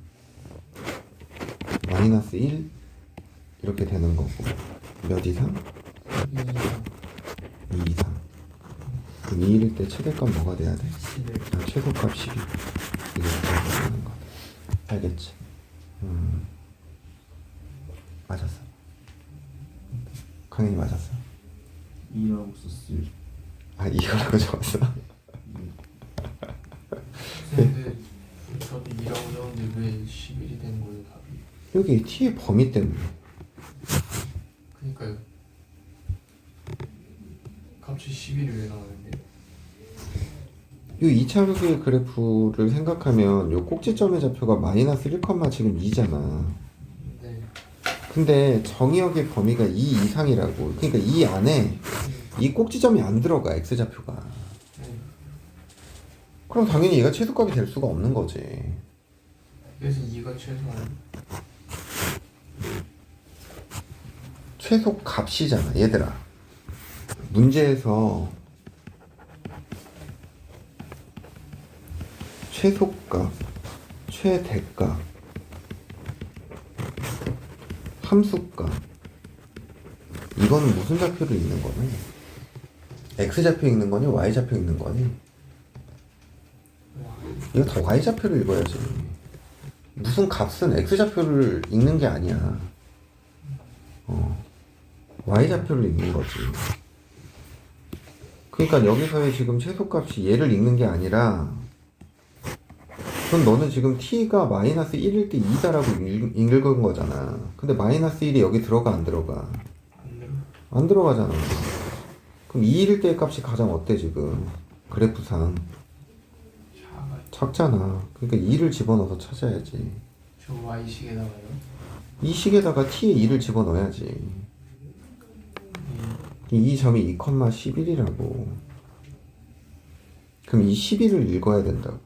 마이너스 1 이렇게 되는 거고 몇 이상? 2 이상 2 이상. 그럼 2일일 때 최대값 뭐가 돼야 돼? 11. 아, 최소값 12. 이게 되는 거. 알겠지? 맞았어. 강현이 맞았어. 2라고 썼어요. 아, 이거라고 적었어. 근데 저도 2라고 적었는데 왜 11이 된 거예요 답이? 여기 t의 범위 때문에. 그니까요. 값이 11이 왜 나오는데? 이 2차함수의 그래프를 생각하면 요 꼭지점의 좌표가 마이너스 1, 지금 2잖아. 네. 근데 정의역의 범위가 2 이상이라고. 그러니까 이 안에 이 꼭지점이 안 들어가, x좌표가. 네. 그럼 당연히 얘가 최소값이 될 수가 없는 거지. 그래서 2가 최소한. 최소값이잖아, 얘들아. 문제에서 최소값, 최대값, 함수값, 이거는 무슨 좌표를 읽는 거니? x좌표 읽는 거니? y좌표 읽는 거니? 이거 다 y좌표를 읽어야지. 무슨 값은 x좌표를 읽는 게 아니야. y좌표를 읽는 거지. 그러니까 여기서의 지금 최소값이 얘를 읽는 게 아니라, 그럼 너는 지금 t가 마이너스 1일 때 2다라고 읽은 거잖아. 근데 마이너스 1이 여기 들어가 안 들어가? 안 들어. 안 들어가잖아. 그럼 2일 때의 값이 가장 어때 지금? 그래프상 작아. 작잖아. 그러니까 2를 집어넣어서 찾아야지. 저 Y식에다가요. 이 식에다가 t에 2를 집어넣어야지. 이 점이 2,11이라고. 그럼 이 11을 읽어야 된다고.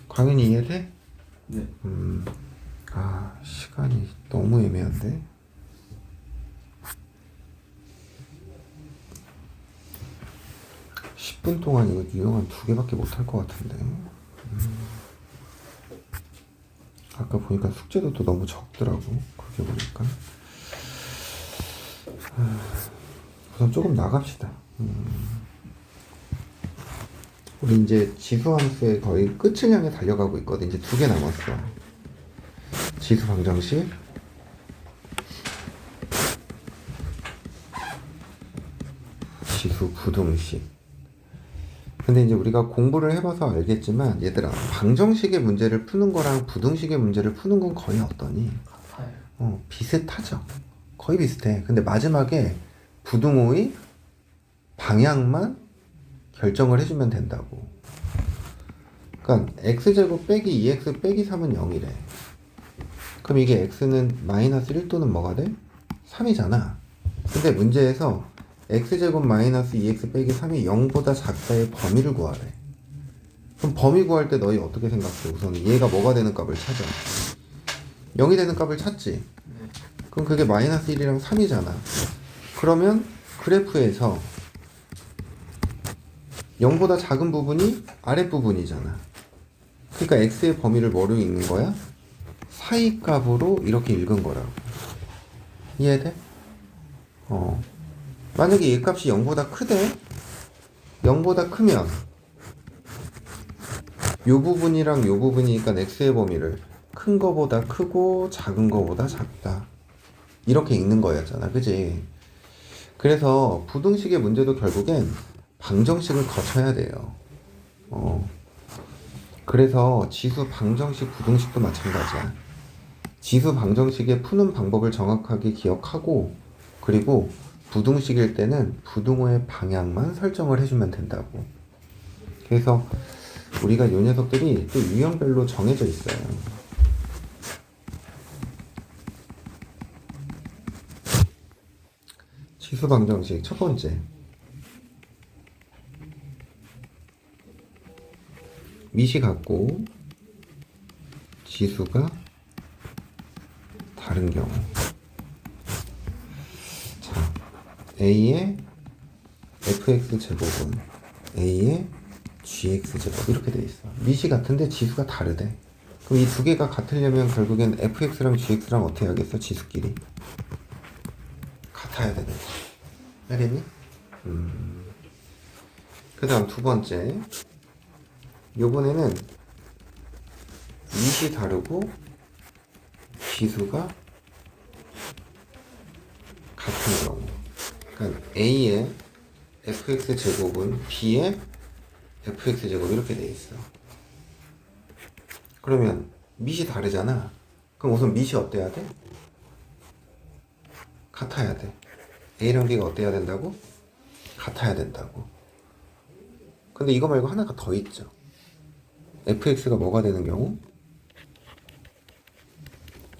광현이 이해돼? 네. 아, 시간이 너무 애매한데? (10분) 동안 이거 유형 한 2개밖에 못 할 것 같은데. 아까 보니까 숙제도 또 너무 적더라고. 그렇게 보니까. 우선 조금 나갑시다. 우리 이제 지수함수의 거의 끝을 향해 달려가고 있거든. 이제 2개 남았어. 지수 방정식, 지수 부등식. 근데 이제 우리가 공부를 해봐서 알겠지만 얘들아, 방정식의 문제를 푸는 거랑 부등식의 문제를 푸는 건 거의 어떠니? 같아요. 비슷하죠. 거의 비슷해. 근데 마지막에 부등호의 방향만 결정을 해주면 된다고. 그러니까 x제곱 빼기 2x 빼기 3은 0이래. 그럼 이게 x는 마이너스 1 또는 뭐가 돼? 3이잖아. 근데 문제에서 x제곱 마이너스 2x 빼기 3이 0보다 작다의 범위를 구하래. 그럼 범위 구할 때 너희 어떻게 생각해? 우선 얘가 뭐가 되는 값을 찾아. 0이 되는 값을 찾지. 그럼 그게 마이너스 1이랑 3이잖아. 그러면 그래프에서 0보다 작은 부분이 아랫부분이잖아. 그러니까 x의 범위를 뭐로 읽는 거야? 사이 값으로 이렇게 읽은 거라고. 이해돼? 만약에 얘 값이 0보다 크대? 0보다 크면 요 부분이랑 요 부분이니까 x의 범위를 큰 거보다 크고 작은 거보다 작다. 이렇게 읽는 거였잖아. 그지? 그래서 부등식의 문제도 결국엔 방정식을 거쳐야 돼요. 그래서 지수 방정식 부등식도 마찬가지야. 지수 방정식의 푸는 방법을 정확하게 기억하고, 그리고 부등식일 때는 부등호의 방향만 설정을 해주면 된다고. 그래서 우리가 요 녀석들이 또 유형별로 정해져 있어요. 지수 방정식 첫 번째, 밑이 같고 지수가 다른 경우. 자, a의 fx 제곱은 a의 gx 제곱 이렇게 돼 있어. 밑이 같은데 지수가 다르대. 그럼 이 두 개가 같으려면 결국엔 fx랑 gx랑 어떻게 하겠어? 지수끼리 같아야 되는 거야. 알겠니? 그 다음 두 번째, 요번에는 밑이 다르고 지수가 같은 경우. 그러니까 a의 fx 제곱은 b의 fx 제곱 이렇게 돼 있어. 그러면 밑이 다르잖아. 그럼 우선 밑이 어때야 돼? 같아야 돼. a랑 b가 어때야 된다고? 같아야 된다고. 근데 이거 말고 하나가 더 있죠. fx가 뭐가 되는 경우?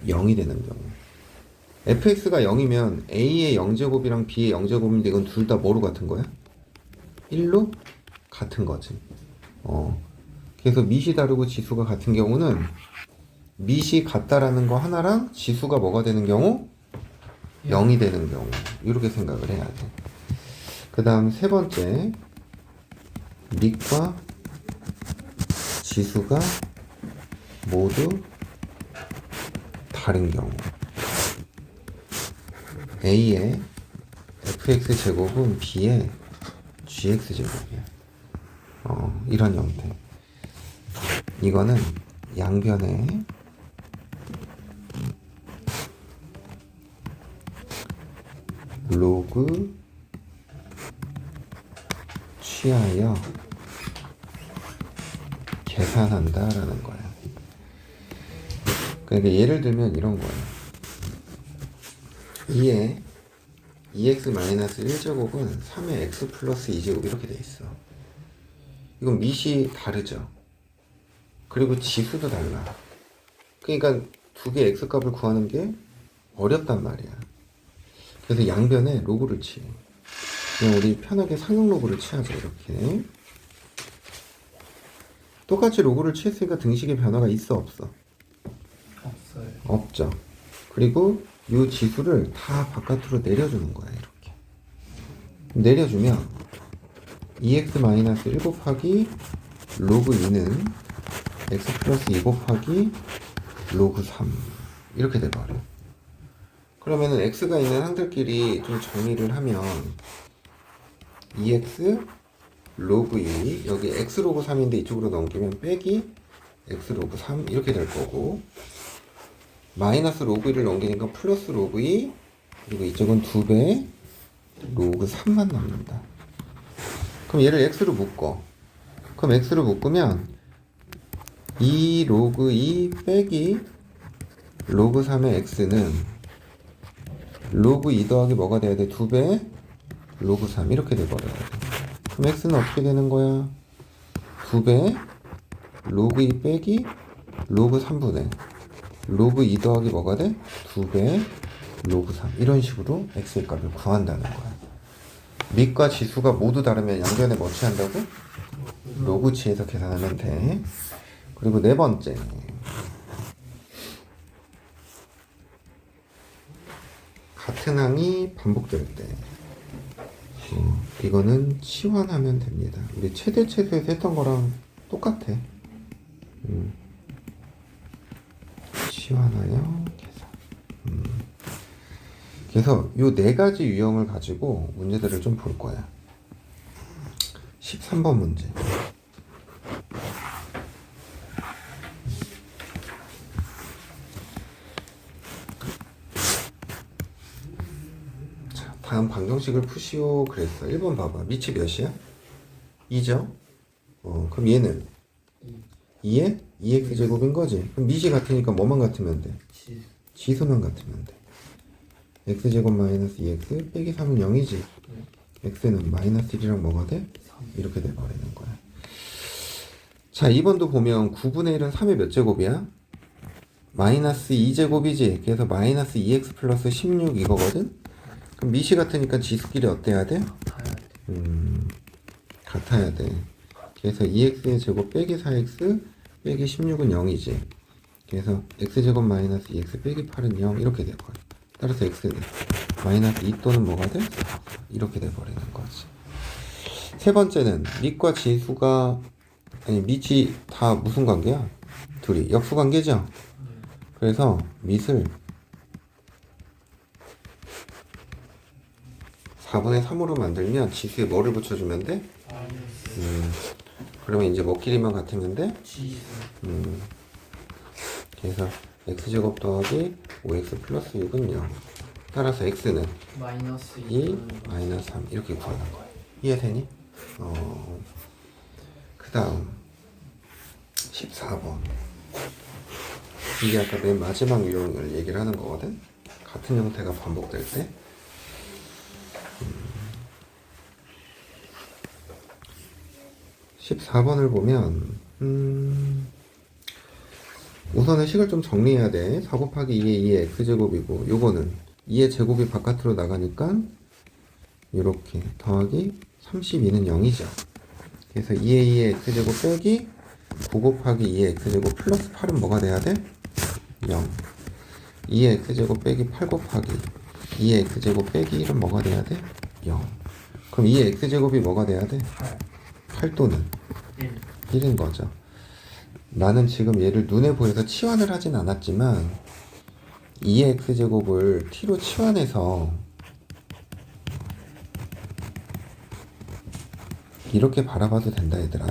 0이 되는 경우. fx가 0이면 a의 0제곱이랑 b의 0제곱인데 이건 둘 다 뭐로 같은 거야? 1로 같은 거지. 그래서 밑이 다르고 지수가 같은 경우는 밑이 같다라는 거 하나랑 지수가 뭐가 되는 경우? 0이 되는 경우. 이렇게 생각을 해야 돼. 그 다음 세 번째, 밑과 지수가 모두 다른 경우. a의 fx 제곱은 b의 gx 제곱이야. 이런 형태. 이거는 양변에 로그 취하여 계산한다라는 거야. 그러니까 예를 들면 이런 거야. 2의 2x-1제곱은 3의 x 플러스 2제곱 이렇게 돼 있어. 이건 밑이 다르죠. 그리고 지수도 달라. 그러니까 두 개의 x 값을 구하는 게 어렵단 말이야. 그래서 양변에 로그를 치. 그냥 우리 편하게 상용 로그를 취하자. 이렇게 똑같이 로그를 취했으니까 등식의 변화가 있어 없어? 없어요. 없죠. 그리고 이 지수를 다 바깥으로 내려주는 거야. 이렇게 내려주면 2x-1 곱하기 로그 2는 x 플러스 2 곱하기 로그 3 이렇게 돼버려. 그러면은 x가 있는 항들끼리 좀 정리를 하면 2x 로그 2 여기 x 로그 3인데 이쪽으로 넘기면 빼기 x 로그 3 이렇게 될 거고, 마이너스 로그 1을 넘기니까 플러스 로그 2, 그리고 이쪽은 2배 로그 3만 남는다. 그럼 얘를 x로 묶어. 그럼 x로 묶으면 2 로그 2 빼기 로그 3의 x는 로그 2 더하기 뭐가 돼야 돼? 2배 로그 3 이렇게 돼버려야 돼. 그럼 x는 어떻게 되는 거야? 2배 로그 2 빼기 로그 3분의 로그 2 더하기 뭐가 돼? 2배 로그 3 이런 식으로 x의 값을 구한다는 거야. 밑과 지수가 모두 다르면 양변에 뭐 취한다고? 로그 취해서 계산하면 돼. 그리고 네 번째. 같은 항이 반복될 때. 이거는 치환하면 됩니다. 우리 최대 최소에서 했던 거랑 똑같아. 치환하여 계산. 그래서 요 네 가지 유형을 가지고 문제들을 좀 볼 거야. 13번 문제. 자, 다음 방정식을 푸시오 그랬어. 1번 봐봐. 밑이 몇이야? 2죠? 그럼 얘는 2에 2x제곱인 거지. 그럼 밑이 같으니까 뭐만 같으면 돼? 지수만 같으면 돼. x제곱 마이너스 2x 빼기 3은 0이지. x는 마이너스 1이랑 뭐가 돼? 이렇게 돼버리는 거야. 자, 2번도 보면 9분의 1은 3의 몇 제곱이야? 마이너스 2제곱이지. 그래서 마이너스 2x 플러스 16 이거거든? 그럼 밑이 같으니까 지수끼리 어때야 돼? 같아야 돼. 그래서 2x의 제곱 빼기 4x 빼기 16은 0이지. 그래서 x제곱 마이너스 2x 빼기 8은 0 이렇게 돼버려. 따라서 x는 마이너스 2 또는 뭐가 돼? 이렇게 돼버리는 거지. 세 번째는 밑과 지수가 아니 밑이 다 무슨 관계야? 둘이 역수 관계죠? 그래서 밑을 4분의 3으로 만들면 지수에 뭐를 붙여주면 돼? 그러면 이제 뭐끼리만 같으면 돼? 그래서 x제곱 더하기 5x 플러스 6은 0. 따라서 x는 마이너스 2, 마이너스 3 이렇게 구하는 거야. 이해되니? 그 다음 14번. 이게 아까 맨 마지막 유형을 얘기를 하는 거거든? 같은 형태가 반복될 때. 14번을 보면 우선은 식을 좀 정리해야 돼. 4 곱하기 2의 2의 x제곱이고 요거는 2의 제곱이 바깥으로 나가니까 이렇게 더하기 32는 0이죠. 그래서 2의 2의 x제곱 빼기 9 곱하기 2의 x제곱 플러스 8은 뭐가 돼야 돼? 0. 2의 x제곱 빼기 8 곱하기 2의 x제곱 빼기 1은 뭐가 돼야 돼? 0. 그럼 2의 x제곱이 뭐가 돼야 돼? 8 또는 1인 거죠. 나는 지금 얘를 눈에 보여서 치환을 하진 않았지만 2의 x제곱을 t로 치환해서 이렇게 바라봐도 된다 얘들아.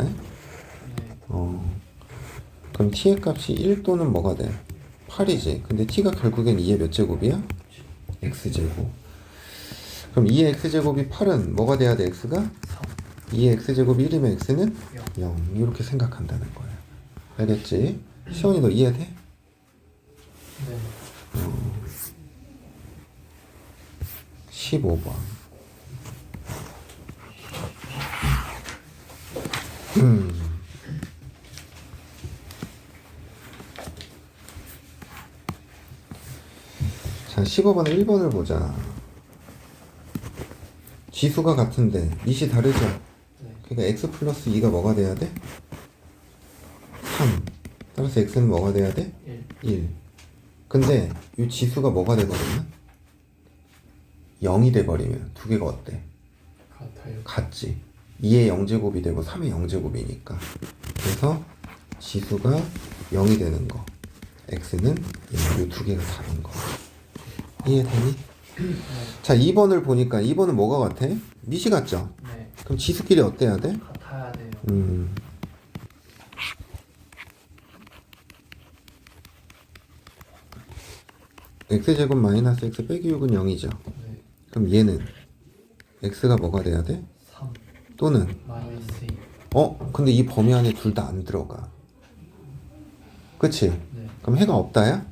그럼 t의 값이 1 또는 뭐가 돼? 8이지. 근데 t가 결국엔 2의 몇 제곱이야? x제곱. 그럼 2의 x제곱이 8은 뭐가 돼야 돼? x가? 2의 x제곱이 1이면 x는? 0. 이렇게 생각한다는 거야. 알겠지? 시원이 너 이해돼? 네. 15번. 자, 15번에 1번을 보자. 지수가 같은데 밑이 다르죠? 그러니까 x 플러스 2가 뭐가 돼야 돼? 3. 따라서 x는 뭐가 돼야 돼? 1. 근데 이 지수가 뭐가 돼버리면? 0이 돼버리면 두 개가 어때? 같아요. 같지. 2의 0제곱이 되고 3의 0제곱이니까. 그래서 지수가 0이 되는 거. x는 이 두 개가 다른 거. 이해되니? 자, 2번을 보니까 2번은 뭐가 같아? 밑이 같죠? 네. 그럼 지수끼리 어때야 돼? 같아야 돼요. x제곱 마이너스 x 빼기 6은 0이죠. 네. 그럼 얘는 x가 뭐가 돼야 돼? 3 또는 마이너스 2. 근데 이 범위 안에 둘 다 안 들어가. 그치? 네. 그럼 해가 없다야?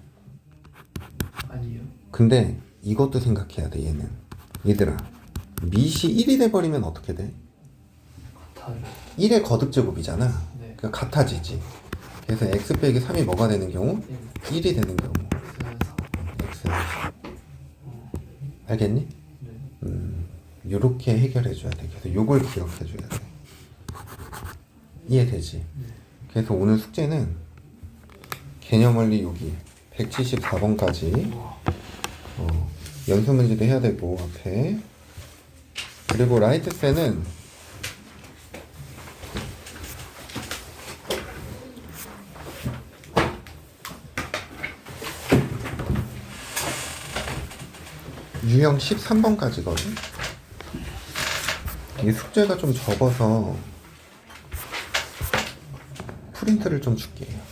아니요. 근데 이것도 생각해야 돼. 얘는 얘들아 밑이 1이 돼버리면 어떻게 돼? 같아요. 1의 거듭제곱이잖아. 네. 그러니까 같아지지. 그래서 x 빼기 3이 뭐가 되는 경우? 1. 1이 되는 경우. x는 4. x 알겠니? 네. 요렇게 해결해 줘야 돼. 그래서 요걸 기억해 줘야 돼. 이해되지? 그래서 오늘 숙제는 개념 원리 여기 174번까지 연습 문제도 해야 되고 앞에, 그리고 라이트 셀은 유형 13번까지거든. 이게 숙제가 좀 적어서 프린트를 좀 줄게요.